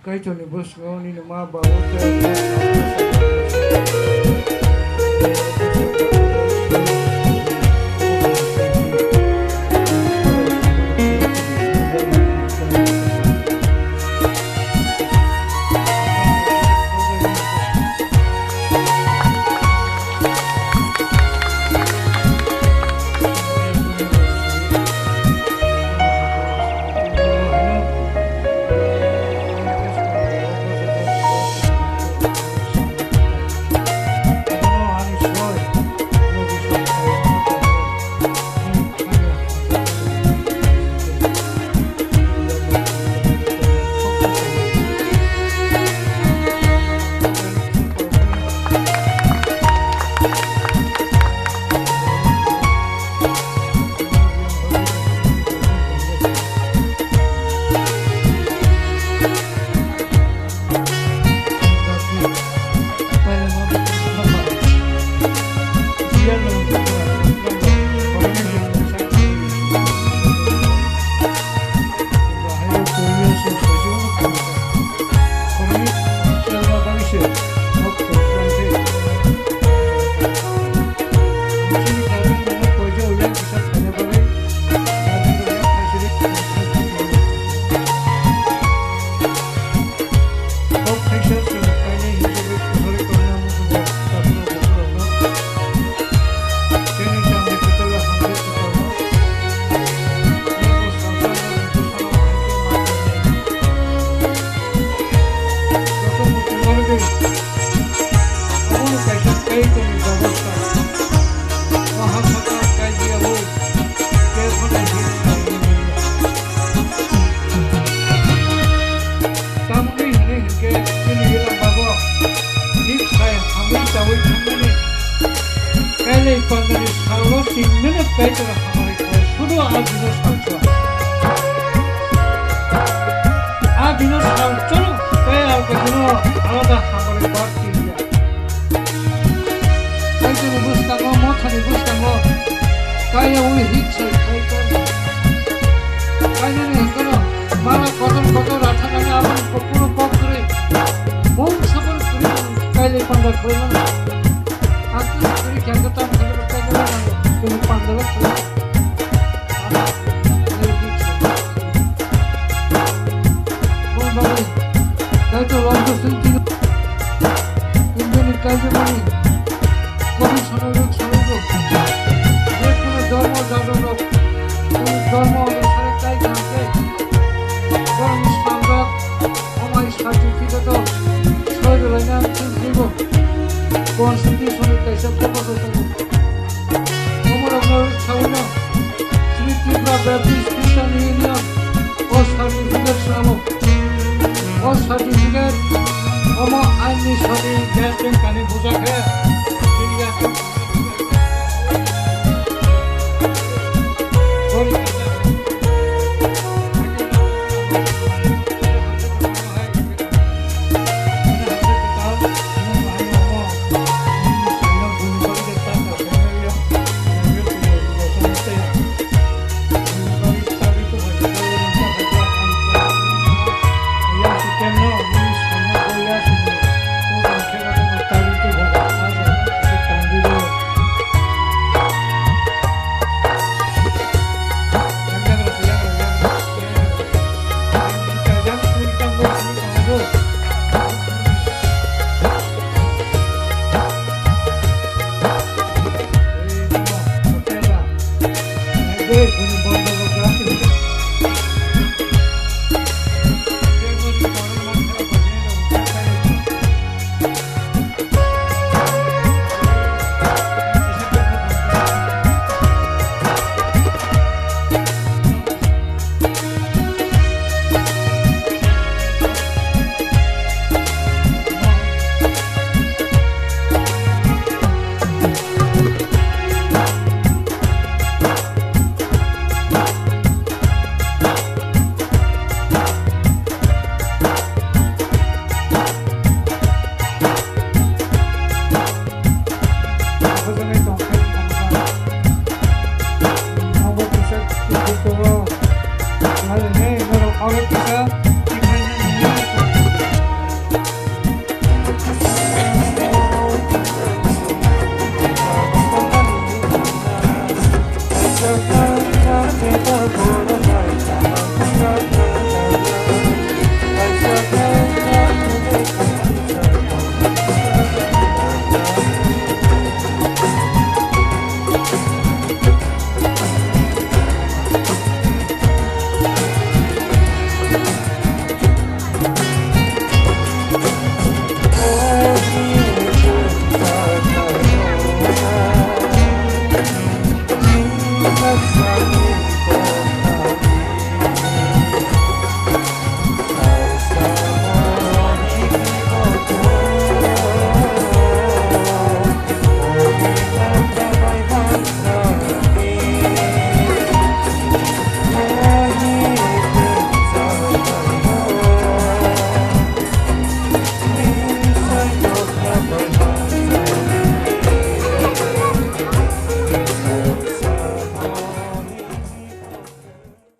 Kaito ni bus ko ni lumabaw kaya kaya udah hiksa kaya nih kalau malah kotor ratanya apa kopuru kopuri mau sabar kuri kaya pandai koran aku kuri kaya ketam kaya koran kuri pandai kuri mau bagai kaya tuh langsung sendiri ini kaya mana kopi sonoro ধর্ম অনুসারে তাই জানতে গরম সম্রাট আমার certificate শহীদ liner দিব কনস্টিটিউশনের কাছে proposal দেব আমার আপনার সাউন্ড শ্রী ত্রিপুরা ব্যাপটিস্ট খ্রিস্টান ইউনিয়ন ও সার্টিফিকেট নামক ও সার্টিফিকেট আমার আইনি সরি গ্যাস কানে বোঝাকে